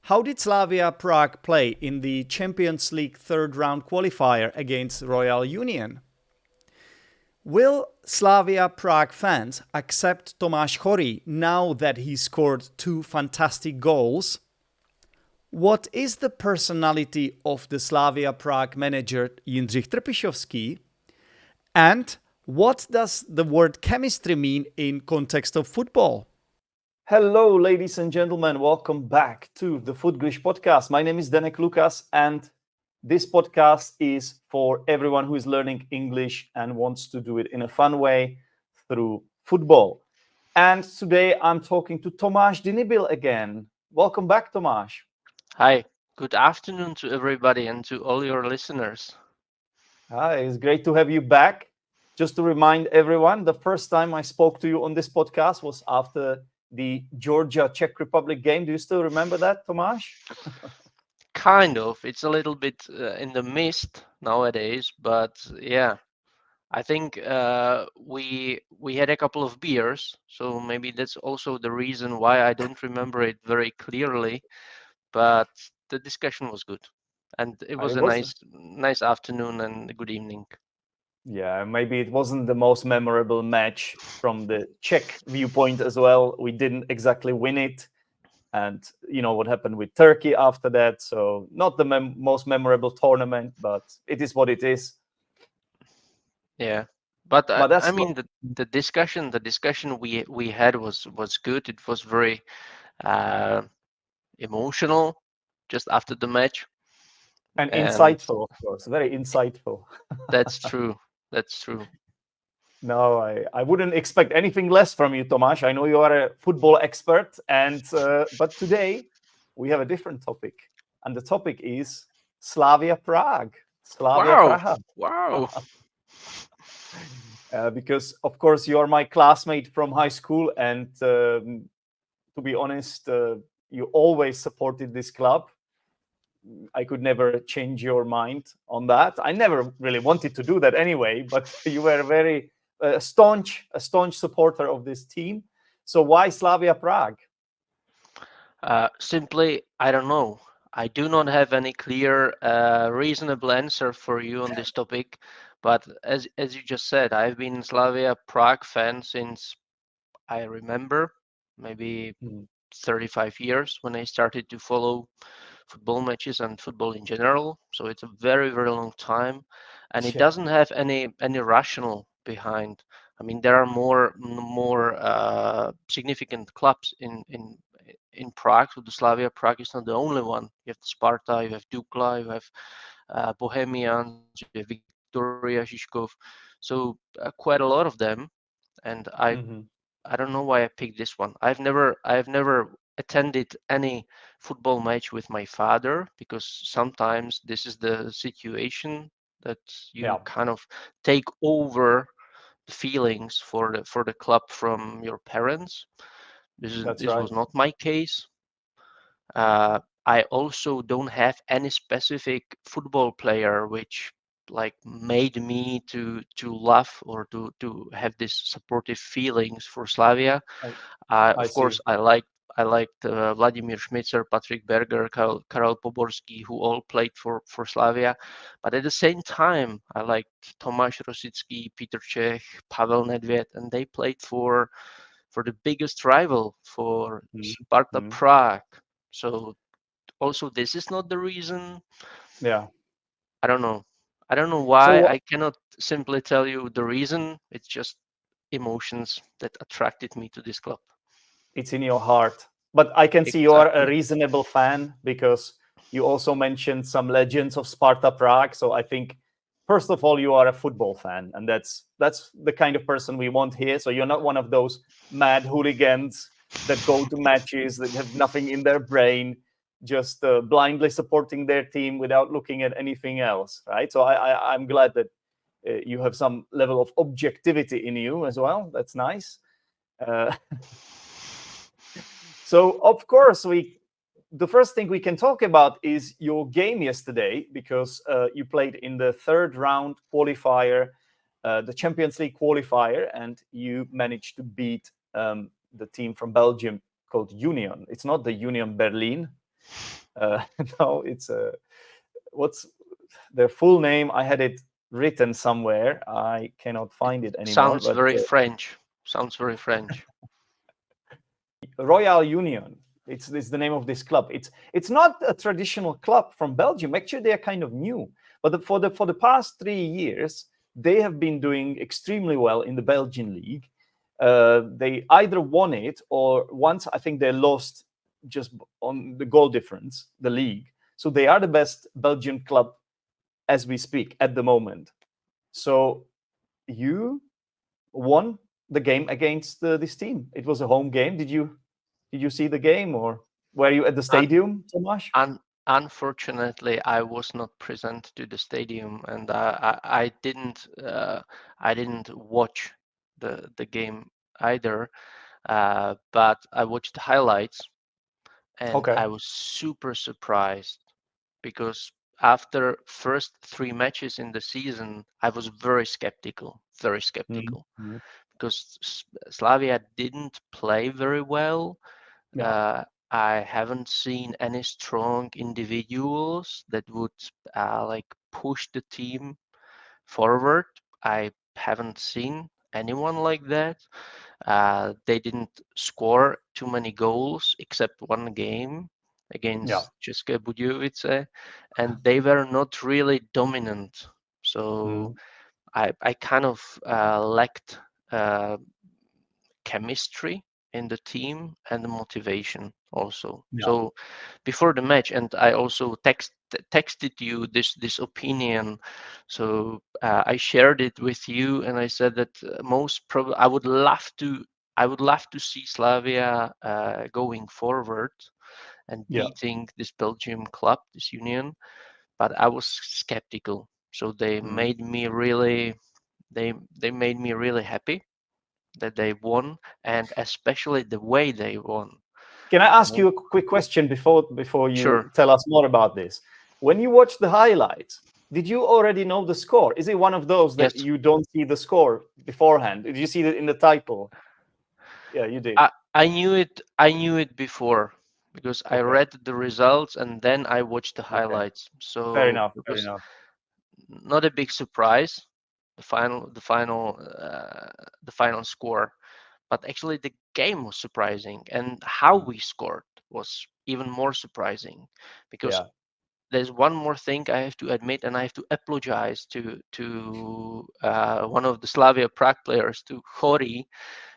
How did Slavia Prague play in the Champions League third round qualifier against Royal Union? Will Slavia Prague fans accept Tomáš Chory now that he scored 2 fantastic goals? What is the personality of the Slavia Prague manager Jindřich Trpišovský? And what does the word chemistry mean in context of football? Hello, ladies and gentlemen. Welcome back to the Footglish Podcast. My name is Zdenek Lukas, and this podcast is for everyone who is learning English and wants to do it in a fun way through football. And today I'm talking to Tomáš Dinibil again. Welcome back, Tomáš. Hi, good afternoon to everybody and to all your listeners. Hi, it's great to have you back. Just to remind everyone, the first time I spoke to you on this podcast was after the Georgia-Czech Republic game. Do you still remember that, Tomáš? Kind of. It's a little bit in the mist nowadays, but yeah, I think we had a couple of beers, so maybe that's also the reason why I don't remember it very clearly. But the discussion was good, and it was a nice afternoon and a good evening. Yeah, maybe it wasn't the most memorable match from the Czech viewpoint as well. We didn't exactly win it. And you know what happened with Turkey after that. So not the most memorable tournament, but it is what it is. Yeah. But that's I mean, the discussion we had was good. It was very emotional just after the match. And insightful, of course. Very insightful. That's true. That's true. No, I wouldn't expect anything less from you, Tomáš. I know you are a football expert, and but today we have a different topic, and the topic is Slavia Prague. Prague. Wow! Because of course you are my classmate from high school, and to be honest, you always supported this club. I could never change your mind on that. I never really wanted to do that anyway, but you were a very staunch supporter of this team. So why Slavia Prague? Simply, I don't know. I do not have any clear, reasonable answer for you on this topic. But as you just said, I've been Slavia Prague fan since I remember, maybe 35 years when I started to follow football matches and football in general. So it's a very, very long time, and it doesn't have any rational behind. I mean, there are more significant clubs in Prague. So the Slavia Prague is not the only one. You have Sparta, you have Dukla, you have Bohemians, you have Victoria Žižkov. So quite a lot of them, and I don't know why I picked this one. I've never attended any football match with my father, because sometimes this is the situation that you kind of take over the feelings for the club from your parents. This was not my case. I also don't have any specific football player which like made me to love or to have this supportive feelings for Slavia. Of course, I liked Vladimír Šmicer, Patrik Berger, Karel Poborský, who all played for Slavia. But at the same time, I liked Tomáš Rosický, Petr Čech, Pavel Nedvěd, and they played for the biggest rival, for Sparta Prague. So also this is not the reason. I don't know why. I cannot simply tell you the reason. It's just emotions that attracted me to this club. It's in your heart. But I can see you are a reasonable fan, because you also mentioned some legends of Sparta Prague. So I think, first of all, you are a football fan, and that's the kind of person we want here. So you're not one of those mad hooligans that go to matches that have nothing in their brain, just blindly supporting their team without looking at anything else, right? So I'm glad that you have some level of objectivity in you as well. That's nice. So of course the first thing we can talk about is your game yesterday, because you played in the third round qualifier, the Champions League qualifier, and you managed to beat the team from Belgium called Union. It's not the Union Berlin. No, it's what's their full name? I had it written somewhere. I cannot find it anymore. Sounds But very French. Sounds very French. Royal Union. It's the name of this club. It's not a traditional club from Belgium. Actually, they are kind of new. But for the past 3 years, they have been doing extremely well in the Belgian league. They either won it or once I think they lost just on the goal difference, the league. So they are the best Belgian club as we speak at the moment. So you won the game against this team. It was a home game. Did you see the game or were you at the Un- stadium, Tomáš? Unfortunately, I was not present to the stadium, and I didn't watch the game either. But I watched the highlights, and Okay. I was super surprised because after first 3 matches in the season, I was very skeptical, Mhm. because Slavia didn't play very well. Yeah. I haven't seen any strong individuals that would like push the team forward. I haven't seen anyone like that. They didn't score too many goals except one game Yeah. against České Budějovice, and they were not really dominant. So Mhm. I kind of lacked chemistry in the team and the motivation also. Yeah. So before the match, and I also texted you this opinion. So I shared it with you, and I said that most probably I would love to see Slavia going forward and Yeah. beating this Belgium club, this Union. But I was skeptical. So they Mhm. made me really they made me really happy that they won, and especially the way they won. Can I ask Uh, you a quick question before you Sure. tell us more about this? When you watch the highlights, did you already know the score? Is it one of those that Yes, you don't see the score beforehand? Did you see it in the title? Yeah, you did. I knew it. I knew it before because I Okay. read the results and then I watched the Okay. highlights. Fair So enough. it Fair was enough. not a big surprise. The final score, but actually the game was surprising, and how we scored was even more surprising, because Yeah. there's one more thing I have to admit, and I have to apologize to one of the Slavia Prague players, to Chory,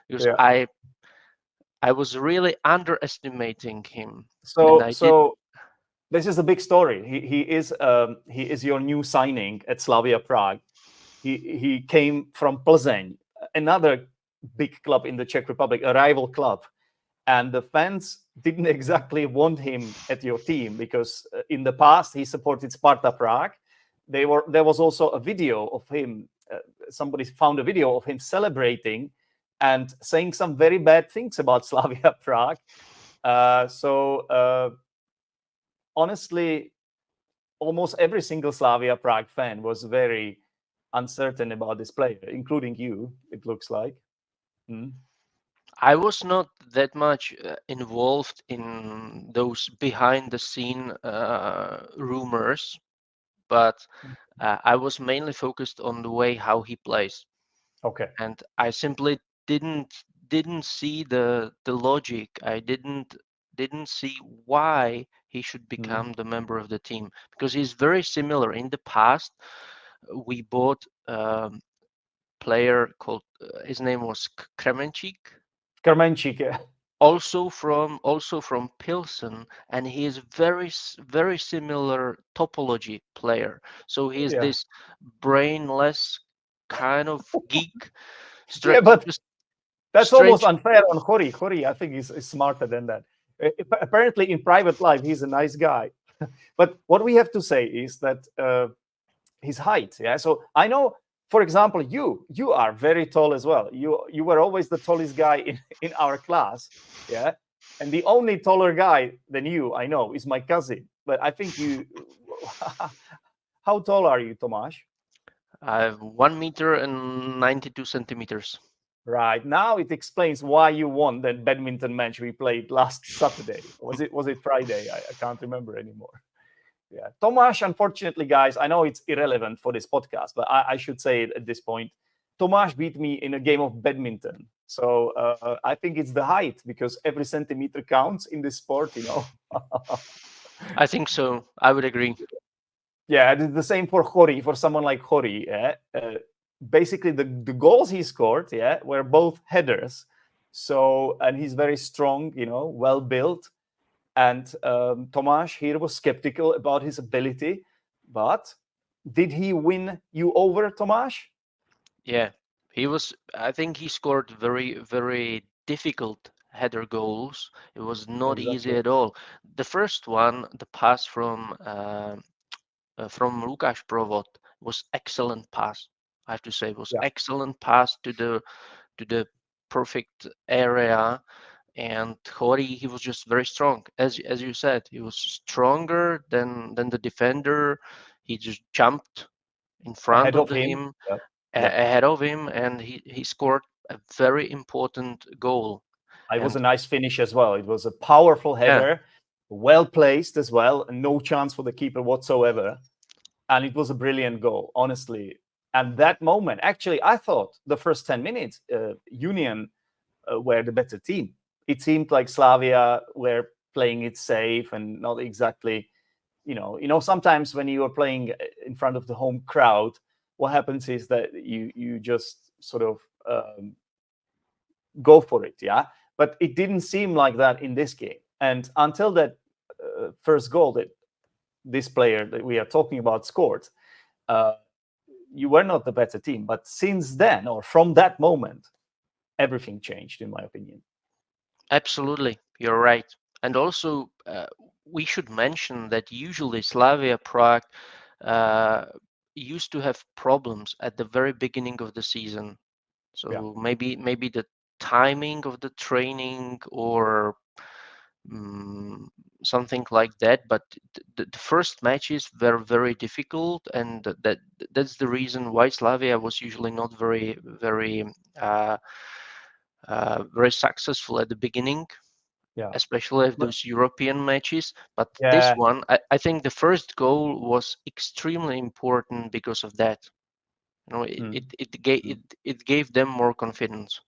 because Yeah. I was really underestimating him, and So I did. so this is a big story. He is your new signing at Slavia Prague. He came from Plzeň, another big club in the Czech Republic, a rival club, and the fans didn't exactly want him at your team because in the past he supported Sparta Prague. There was also a video of him. Somebody found a video of him celebrating and saying some very bad things about Slavia Prague. So honestly, almost every single Slavia Prague fan was very uncertain about this player, including you. It looks like. Mm. I was not that much involved in those behind the scene rumors, but I was mainly focused on the way how he plays, Okay. and I simply didn't see the logic. I didn't see why he should Mm. become the member of the team, because he's very similar. In the past, we bought player called his name was Kremenchik, Kermenchik, yeah. also from Pilsen, and he is very similar topology player. So he is Yeah. this brainless kind of geek, Yeah, but just that's almost strange. unfair on Hori. Hori, I think, is smarter than that. Apparently, in private life, he's a nice guy. But what we have to say is that his height. Yeah. So I know, for example, you are very tall as well. You were always the tallest guy in our class. Yeah. And the only taller guy than you I know is my cousin. But I think you. How tall are you, Tomáš? I have 1 meter and 92 centimeters. Right. Now it explains why you won that badminton match we played last Saturday. Was it Friday? I can't remember anymore. Yeah. Tomáš, unfortunately, guys, I know it's irrelevant for this podcast, but I should say it at this point. Tomáš beat me in a game of badminton. So I think it's the height, because every centimeter counts in this sport, I think so. I would agree. Yeah, it's the same for Chory, for someone like Chory. Yeah? Basically, the goals he scored, were both headers. So, and he's very strong, well built. And Tomáš here was skeptical about his ability. But did he win you over, Tomáš? Yeah, he was. I think he scored very, very difficult header goals. It was not easy Exactly. at all. The first one, the pass from Lukáš Provod, was excellent pass. I have to say, it was Yeah. excellent pass to the perfect area. And Chory, he was just very strong, as you said. He was stronger than the defender. He just jumped in front Ahead of of him. him, Yeah. Yeah. ahead of him, and he scored a very important goal. It was And a nice finish as well. It was a powerful yeah, header, well placed as well, and no chance for the keeper whatsoever. And it was a brilliant goal, honestly. And that moment, actually, I thought the first 10 minutes, Union were the better team. It seemed like Slavia were playing it safe and not exactly, sometimes when you are playing in front of the home crowd, what happens is that you just sort of go for it, yeah. But it didn't seem like that in this game. And until that first goal that this player that we are talking about scored, you were not the better team. But since then, or from that moment, everything changed, in my opinion. absolutely, you're right. And also, we should mention that usually Slavia Prague used to have problems at the very beginning of the season. So Yeah. maybe the timing of the training or something like that. But the first matches were very difficult, and that's the reason why Slavia was usually not very successful at the beginning, Yeah. especially of But those European matches. But this yeah. one, I think the first goal was extremely important because of that. Mm. It gave them more confidence.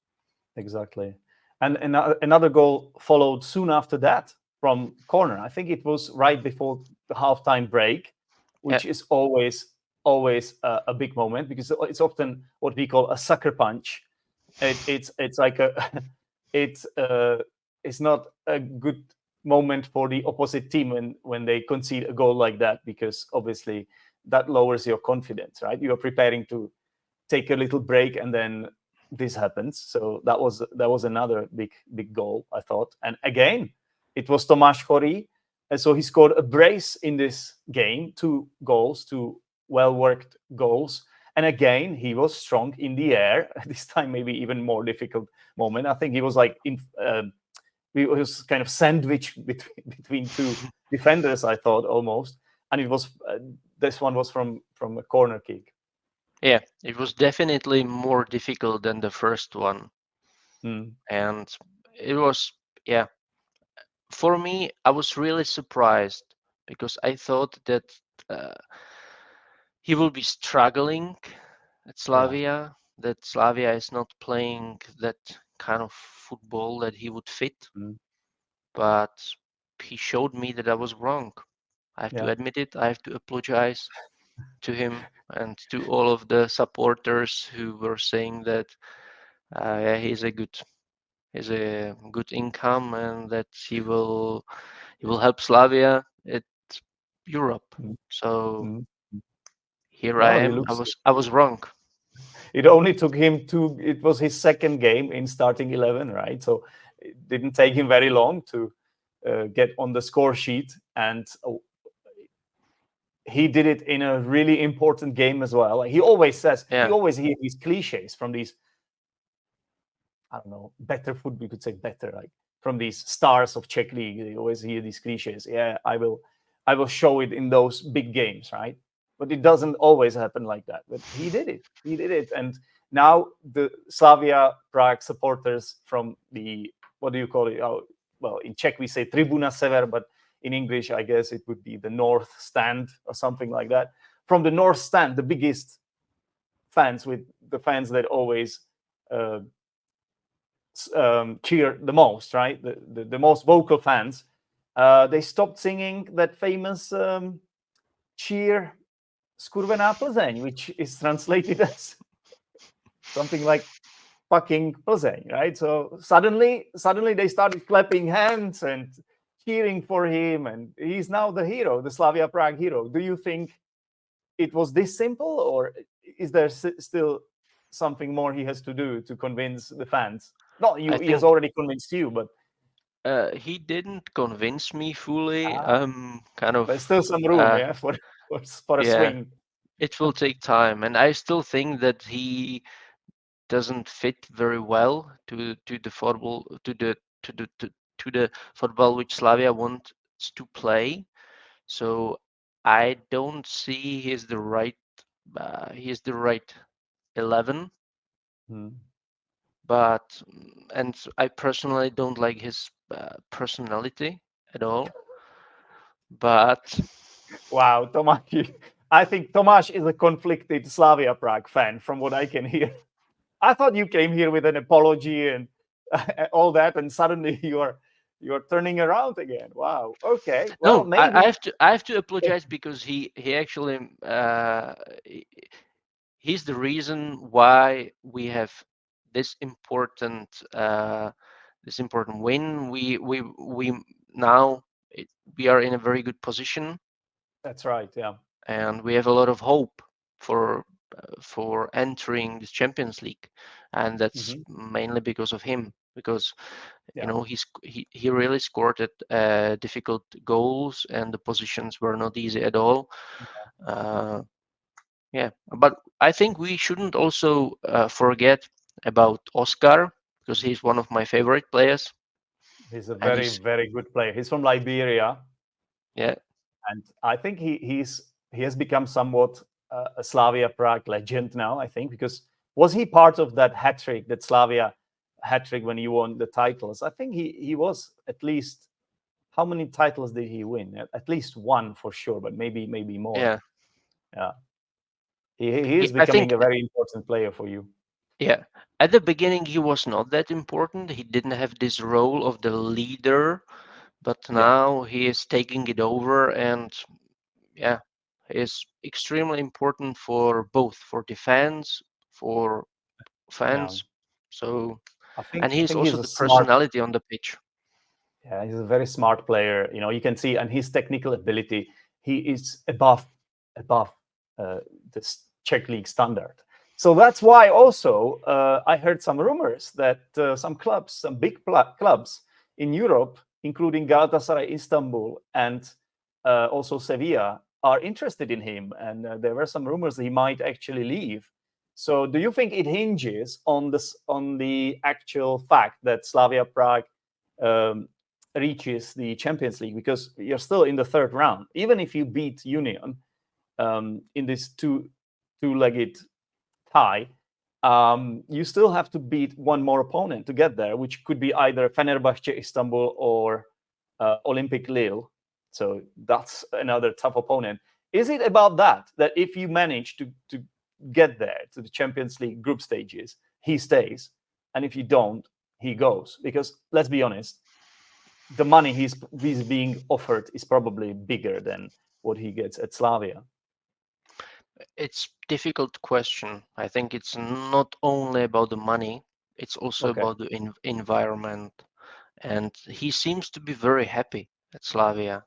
Exactly. And another goal followed soon after that from corner. I think it was right before the halftime break, Yeah, which is always a big moment, because it's often what we call a sucker punch. It's like it's it's not a good moment for the opposite team when they concede a goal like that, because obviously that lowers your confidence, right? You are preparing to take a little break, and then this happens. So that was another big goal, I thought. And again, it was Tomáš Chory, and so he scored a brace in this game, 2 goals, 2 well-worked goals. And again, he was strong in the air. This time, maybe even more difficult moment. I think he was like he was kind of sandwiched between 2 defenders, I thought, almost. And it was this one was from a corner kick. yeah, it was definitely more difficult than the first one. Mm. And it was, yeah, for me, I was really surprised because I thought that uh, he will be struggling at Yeah. Slavia, that Slavia is not playing that kind of football that he would fit. Mm. But he showed me that I was wrong. I have to Yeah. admit it. I have to apologize to him and to all of the supporters who were saying that yeah, he's a good income and that he will help Slavia at Europe. Mm. So Mm. here I Well, he am. I looks. was I was wrong. It only took him two. It was his second game in starting 11, right? So it didn't take him very long to get on the score sheet, and he did it in a really important game as well. He always says, he Yeah, always hears these cliches from these, I don't know, better food. We could say better, like from these stars of Czech league. They always hear these cliches. Yeah, I will show it in those big games, right? But it doesn't always happen like that. But he did it. He did it, and Now the Slavia Prague supporters from the, what do you call it? Oh, well, in Czech we say Tribuna Sever, but in English I guess it would be the North Stand or something like that. From the North Stand, the biggest fans, with the fans that always cheer the most, right? The most vocal fans. They stopped singing that famous cheer Skurvená Plzeň, which is translated as something like fucking Plzeň, right? So suddenly they started clapping hands and cheering for him, and he's now the hero, the Slavia Prague hero. Do you think it was this simple, or is there still something more he has to do to convince the fans? Not you, he has already convinced you, but he didn't convince me fully. Kind of. there's still some room, yeah, for a Yeah, swing. it will take time, and I still think that he doesn't fit very well to the football to the football which Slavia wants to play. So I don't see he's the right 11. But and I personally don't like his personality at all. But Wow, Tomáš, I think Tomáš is a conflicted Slavia Prague fan, from what I can hear. I thought you came here with an apology and all that, and suddenly you're turning around again. Wow. Okay. Well, no, maybe. I have to apologize because he actually he's the reason why we have this important win. We now we are in a very good position. That's right. Yeah. And we have a lot of hope for entering the Champions League, and that's mainly because of him. Because you know he really scored at difficult goals, and the positions were not easy at all. Yeah, but I think we shouldn't also forget about Oscar, because he's one of my favorite players. He's a very, very good player. He's from Liberia. Yeah. And I think he has become somewhat a Slavia Prague legend now, I think, because was he part of that hat-trick, that Slavia hat-trick when he won the titles? I think he was at least, how many titles did he win? At least one for sure, but maybe more. Yeah. Yeah. He is becoming a very important player for you. Yeah. At the beginning, he was not that important. He didn't have this role of the leader, but now he is taking it over, and yeah, he is extremely important for both, for defense, for fans. So, and he's also the personality on the pitch. Yeah, he's a very smart player. You know, you can see, and his technical ability, he is above this Czech league standard. So that's why also I heard some rumors that some clubs, some big clubs in Europe, including Galatasaray, Istanbul, and also Sevilla, are interested in him. And there were some rumors that he might actually leave. So do you think it hinges on the actual fact that Slavia Prague reaches the Champions League? Because you're still in the third round. Even if you beat Union in this two-legged tie, you still have to beat one more opponent to get there, which could be either Fenerbahce Istanbul or Olympic Lille. So that's another tough opponent. Is it about that if you manage to get there to the Champions League group stages, he stays, and if you don't, he goes? Because let's be honest, the money he's being offered is probably bigger than what he gets at Slavia. It's a difficult question. I think it's not only about the money, it's also about the environment. And he seems to be very happy at Slavia.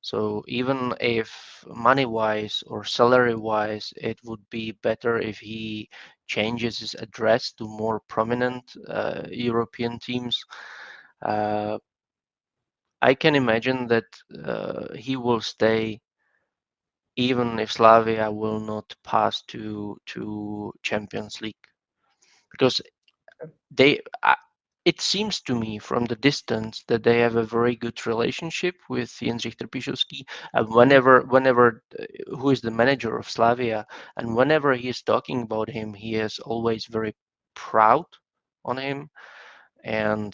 So even if money-wise or salary-wise, it would be better if he changes his address to more prominent European teams. I can imagine that he will stay even if Slavia will not pass to Champions League, because it seems to me from the distance that they have a very good relationship with Jędrzej Trpišovský. And whenever who is the manager of Slavia, and whenever he is talking about him, he is always very proud on him. And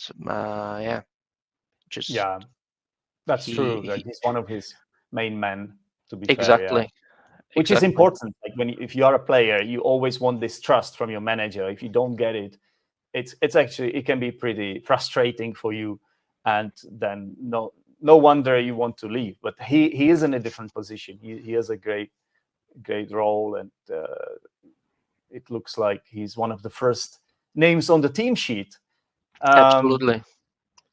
just Yeah, that's true. That he he's one of his main men, to be fair. Yeah. exactly Which is exactly important. Like if you are a player, you always want this trust from your manager. If you don't get it, it's actually, it can be pretty frustrating for you, and then no wonder you want to leave. But he is in a different position. He has a great role, and it looks like he's one of the first names on the team sheet. absolutely.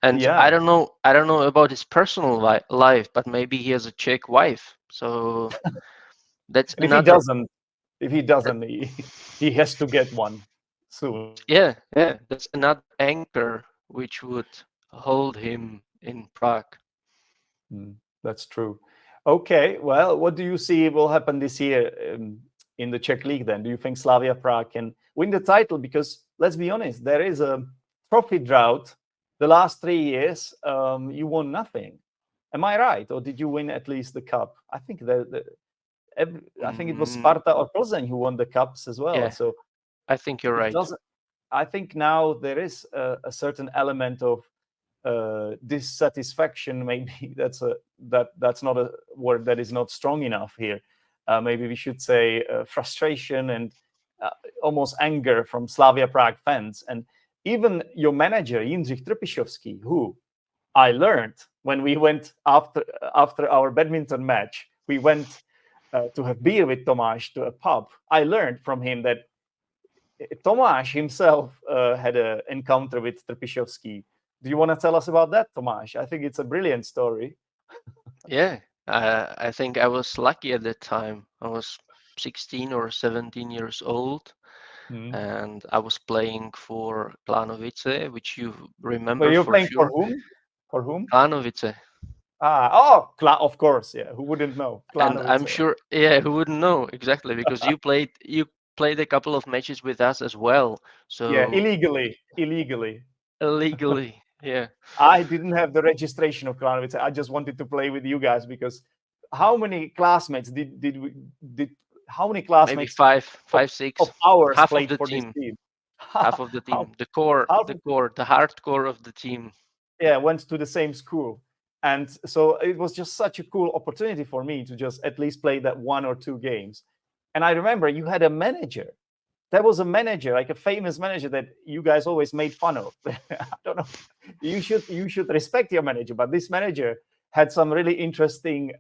And Yeah. I don't know about his personal life, but maybe he has a Czech wife. So that's And another. if he doesn't, he has to get one soon. Yeah, that's another anchor which would hold him in Prague. That's true. Okay, well, what do you see will happen this year in the Czech league then? Do you think Slavia Prague can win the title? Because let's be honest, there is a trophy drought. The last 3 years, you won nothing. Am I right? Or did you win at least the cup? I think I think it was Sparta or Plzeň who won the cups as well. Yeah, So I think you're right. I think now there is a certain element of dissatisfaction. Maybe that's not a word that is not strong enough here. Maybe we should say frustration and almost anger from Slavia Prague fans, and even your manager Jędrzej Trpišovský, who I learned when we went after our badminton match, we went to have beer with Tomáš to a pub. I learned from him that Tomáš himself had an encounter with Trpišovský. Do you want to tell us about that, Tomáš? I think it's a brilliant story. Yeah, I think I was lucky at that time. I was 16 or 17 years old, and I was playing for Klanovice, which you remember. Were you for playing sure. for whom? For whom? Klanovice. Of course, yeah. Who wouldn't know? And I'm sure, who wouldn't know exactly, because you played a couple of matches with us as well. So yeah, illegally. illegally, yeah. I didn't have the registration of Klanovice. I just wanted to play with you guys because how many classmates did how many classmates? Maybe five, six. Of ours half played of the for team. this team. Half of the team. The hardcore of the team. Yeah, went to the same school. And so it was just such a cool opportunity for me to just at least play that 1 or 2 games. And I remember you had a manager. There was a manager, like a famous manager that you guys always made fun of. I don't know. You should respect your manager, but this manager had some really interesting,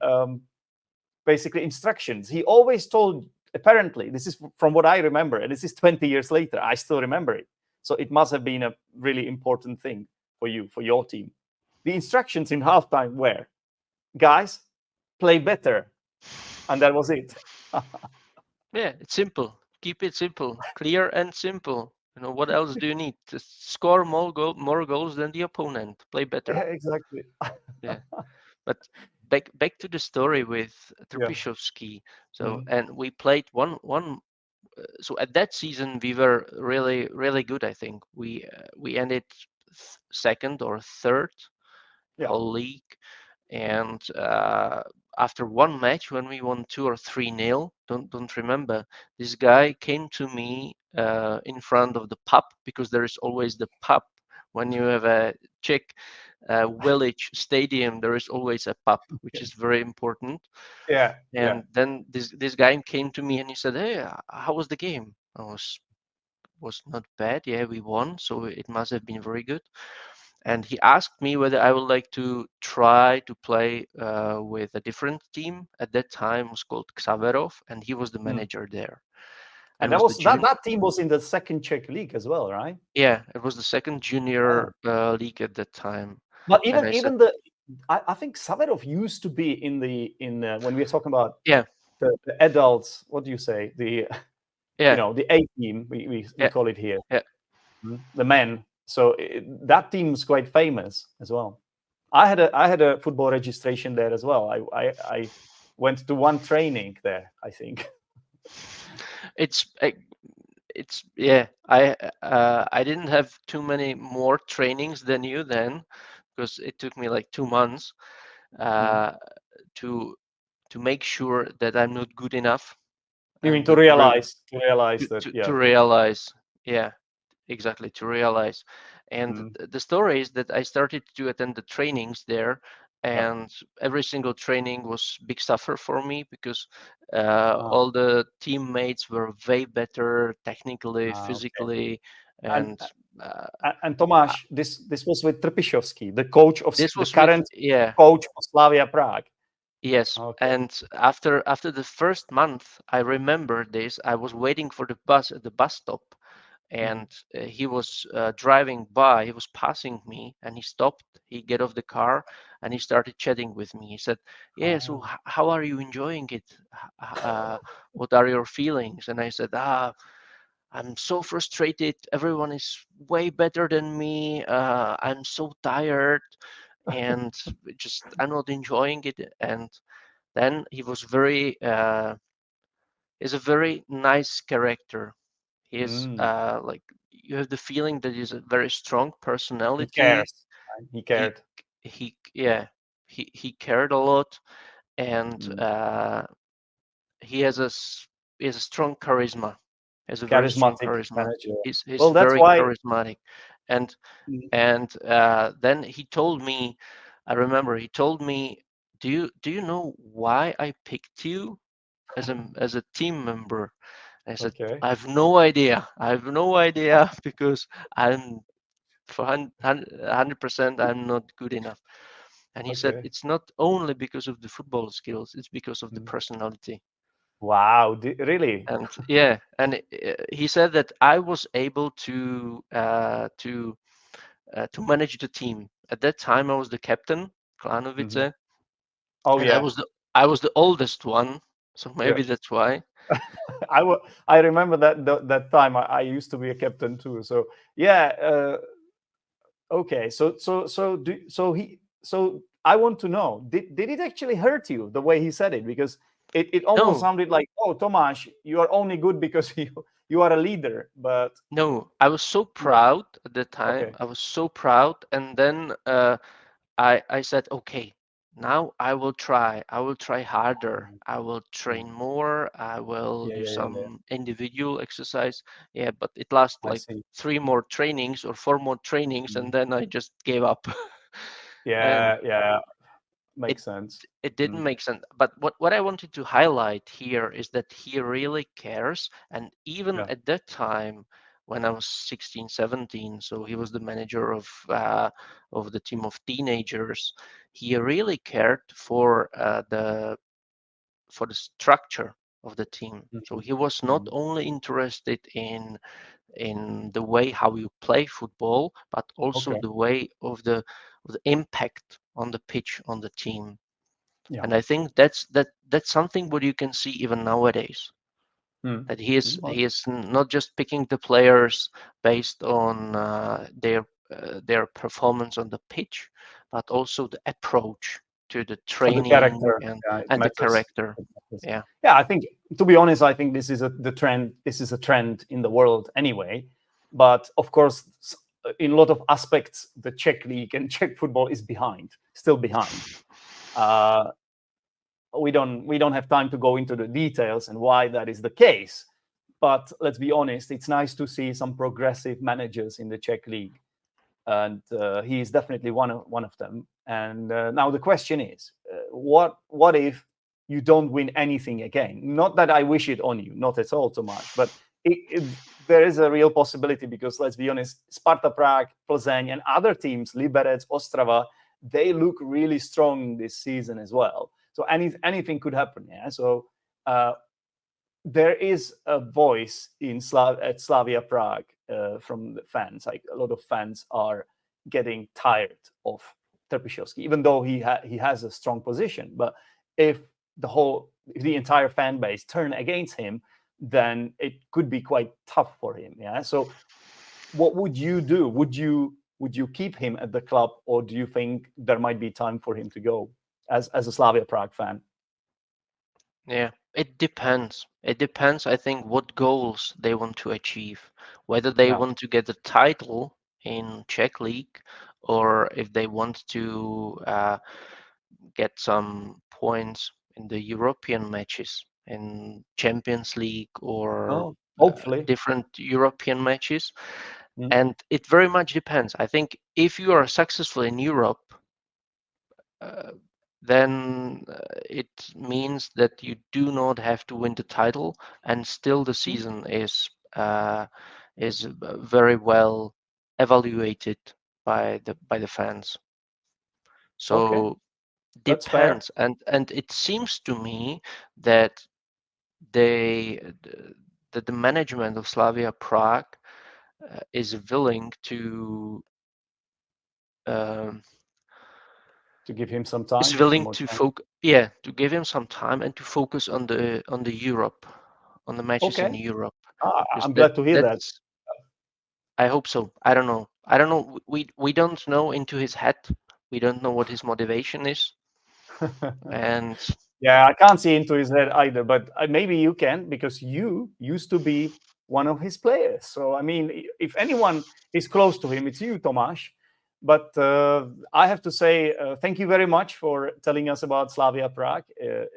basically instructions. He always told. Apparently, this is from what I remember, and this is 20 years later. I still remember it. So it must have been a really important thing for you, for your team. The instructions in halftime were, guys, play better. And that was it. Yeah, it's simple. Keep it simple, clear and simple. What else do you need? Just score more goals than the opponent. Play better. Yeah, exactly. Yeah. But back to the story with Trpišovský. So and we played one. So at that season we were really, really good. I think we ended second or third whole league, and after one match when we won 2 or 3-0, don't remember, this guy came to me in front of the pub, because there is always the pub when you have a Czech village stadium. There is always a pub, which is very important. And then this guy came to me and he said, "Hey, how was the game?" I was not bad. Yeah, we won, so it must have been very good. And he asked me whether I would like to try to play with a different team. At that time, it was called Xaverov, and he was the manager there. And that team was in the second Czech league as well, right? Yeah, it was the second junior league at that time. But I think Xaverov used to be in when we were talking about the adults. What do you say? The the A team we call it here. Yeah, the men. So that team is quite famous as well. I had a football registration there as well. I went to one training there, I think. it's I didn't have too many more trainings than you then, because it took me like 2 months uh, to make sure that I'm not good enough, You mean and to realize that, to yeah. realize, yeah, exactly, to realize. And Mm, the story is that I started to attend the trainings there, yeah. and every single training was big suffer for me, because Ah, all the teammates were way better technically, okay. physically, And and uh, and Tomáš, this was with Trpišovský, the coach of this the was with, current yeah. coach of Slavia Prague. Yes, Okay. and after the first month, I remember this. I was waiting for the bus at the bus stop, Mhm. and he was driving by. He was passing me, and he stopped. He get off the car, and he started chatting with me. He said, "Yeah, so Ah. how are you enjoying it? What are your feelings?" And I said, I'm so frustrated. Everyone is way better than me. I'm so tired, and just I'm not enjoying it." And then he was very he's a very nice character. He is Mm. like, you have the feeling that he's a very strong He personality. cares. Right? He He cared. yeah, he cared a lot, and Mm. he has he has a strong charisma. He has a very strong Charismatic charisma. manager. He's Well, that's very why. charismatic, and Mm. then he told me, I remember he told me, do you know why I picked you as a team member? I said, Okay. I have no idea. I have no idea, because I'm for 100% I'm not good enough. And he said, Okay. it's not only because of the football skills, it's because of the Mm. personality. Wow. Really? And yeah, and he said that I was able to manage the team. At that time, I was the captain, Mhm. Klanovice, Oh and yeah. I was the oldest one, so Yeah. maybe that's why. I remember that time. I used to be a captain too. So yeah. Okay. So I want to know, did it actually hurt you the way he said it? Because it almost No, sounded like, oh, Tomáš, you are only good because you are a leader. But no, I was so no. proud at the time. Okay. I was so proud, and then I said, okay, now I will try. I will try harder. Mm, I will mm. train more. I will Yeah, do yeah, yeah, yeah. some individual exercise. Yeah, but it lasted I like see. 3 more trainings or 4 more trainings, Mm. and then I just gave up. And Yeah, yeah. it Makes sense. it Mm. didn't make sense. But what I wanted to highlight here is that he really cares. And even Yeah. at that time, when I was 16, 17, so he was the manager of the team of teenagers, he really cared for the structure of the team. So Mhm. he was not Mm. only interested in the way how you play football, but also Okay. the way of the impact on the pitch on the team. Yeah. And I think that's something what you can see even nowadays. Mm. That Mm. he is not just picking the players based on their performance on the pitch, but also the approach to the So the training character, yeah, it and the matters. character. It matters. Yeah. Yeah, I think, to be honest, I think this is the trend. This is a trend in the world anyway. But of course, in a lot of aspects, the Czech league and Czech football is behind, still behind. Uh, we don't have time to go into the details and why that is the case. But let's be honest, it's nice to see some progressive managers in the Czech league, and he is definitely one of them. And now the question is, what if you don't win anything again? Not that I wish it on you, not at all, Tomáš, but there is a real possibility, because let's be honest, Sparta Prague, Plzeň, and other teams, Liberec, Ostrava, they look really strong this season as well. So anything could happen. Yeah. So uh, there is a voice at Slavia Prague from the fans. Like, a lot of fans are getting tired of Trpišovský, even though he has a strong position. But if the entire fan base turn against him, then it could be quite tough for him. Yeah. So what would you do? Would you keep him at the club, or do you think there might be time for him to go as a Slavia Prague fan? Yeah, it depends. It depends, I think, what goals they want to achieve. Whether they Yeah. want to get the title in Czech League or if they want to get some points in the European matches, in Champions League or Oh, hopefully. different European matches. Mm. And it very much depends. I think if you are successful in Europe, uh, then it means that you do not have to win the title, and still the season is very well evaluated by the fans. Okay, So that's fair. depends, and it seems to me that they that the management of Slavia Prague is willing to um, To give him some time, some more time. to give him some time and to focus on the Europe, on the matches in Okay. Europe, because I'm glad to hear that. that's I hope so. I don't know. I don't know. We don't know into his head. We don't know what his motivation is, and Yeah, I can't see into his head either, but maybe you can because you used to be one of his players. So, I mean, if anyone is close to him, it's you, Tomáš. But I have to say, thank you very much for telling us about Slavia Prague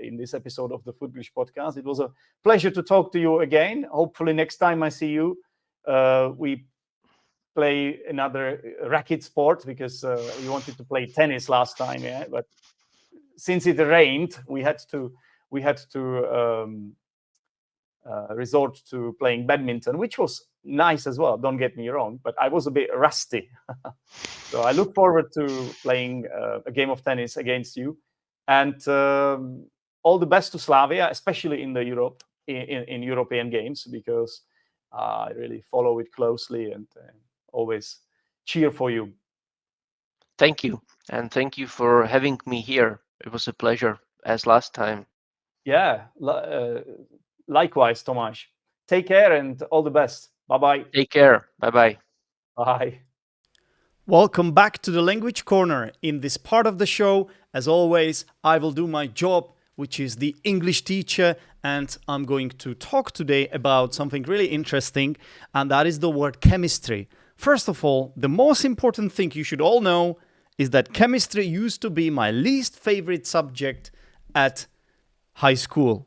in this episode of the Footglish Podcast. It was a pleasure to talk to you again. Hopefully, next time I see you, we play another racket sport because we wanted to play tennis last time, yeah. But since it rained, we had to resort to playing badminton, which was nice as well. Don't get me wrong, but I was a bit rusty. So I look forward to playing a game of tennis against you, and all the best to Slavia, especially in the in European games, because I really follow it closely and always cheer for you. thank you, and thank you for having me here. It was a pleasure as last time. Yeah, likewise, Tomáš. Take care and all the best. Bye bye. Take care. Bye bye. Bye. Welcome back to the Language Corner. In this part of the show, as always, I will do my job, which is the English teacher, and I'm going to talk today about something really interesting, and that is the word chemistry. First of all, the most important thing you should all know is that chemistry used to be my least favorite subject at high school.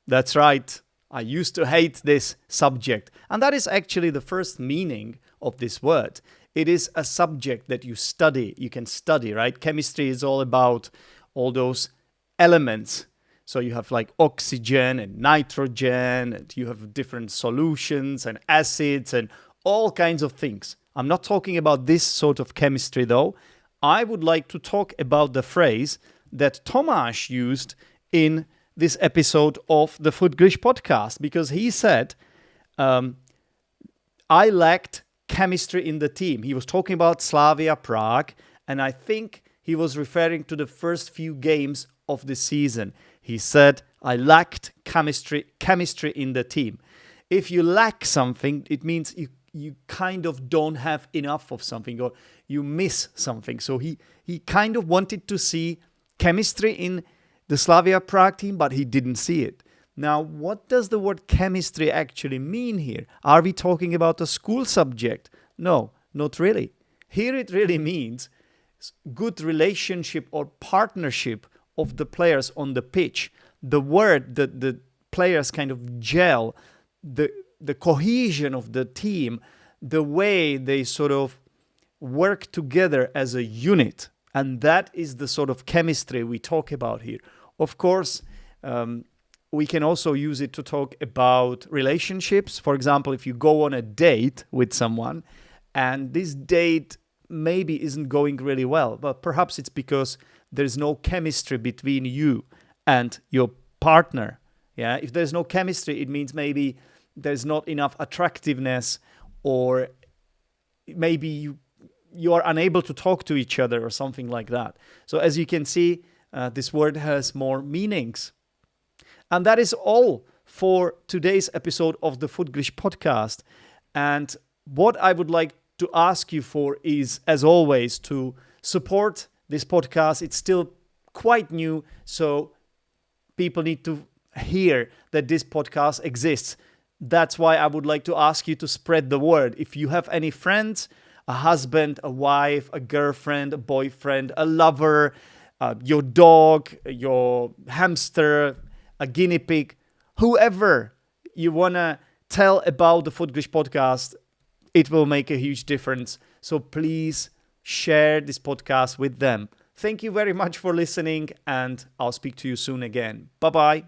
That's right. I used to hate this subject. And that is actually the first meaning of this word. It is a subject that you study. You can study, right? Chemistry is all about all those elements. So you have like oxygen and nitrogen, and you have different solutions and acids and all kinds of things. I'm not talking about this sort of chemistry though. I would like to talk about the phrase that Tomáš used in this episode of the Footglish Podcast, because he said, I lacked chemistry in the team. He was talking about Slavia Prague, and I think he was referring to the first few games of the season. He said, I lacked chemistry in the team. If you lack something, it means you kind of don't have enough of something, or you miss something. So he kind of wanted to see chemistry in the Slavia Prague team, but he didn't see it. Now, what does the word chemistry actually mean here? Are we talking about a school subject? No, not really. Here it really means good relationship or partnership of the players on the pitch. The word that the players kind of gel, the cohesion of the team, the way they sort of work together as a unit. And that is the sort of chemistry we talk about here. Of course, we can also use it to talk about relationships. For example, if you go on a date with someone and this date maybe isn't going really well, but perhaps it's because there's no chemistry between you and your partner. Yeah, if there's no chemistry, it means maybe there's not enough attractiveness, or maybe you are unable to talk to each other or something like that. So as you can see, this word has more meanings. And that is all for today's episode of the Footglish Podcast. And what I would like to ask you for is, as always, to support this podcast. It's still quite new, so people need to hear that this podcast exists. That's why I would like to ask you to spread the word. If you have any friends, a husband, a wife, a girlfriend, a boyfriend, a lover, your dog, your hamster, a guinea pig, whoever you want to tell about the Footglish podcast, it will make a huge difference. So please share this podcast with them. Thank you very much for listening, and I'll speak to you soon again. Bye-bye.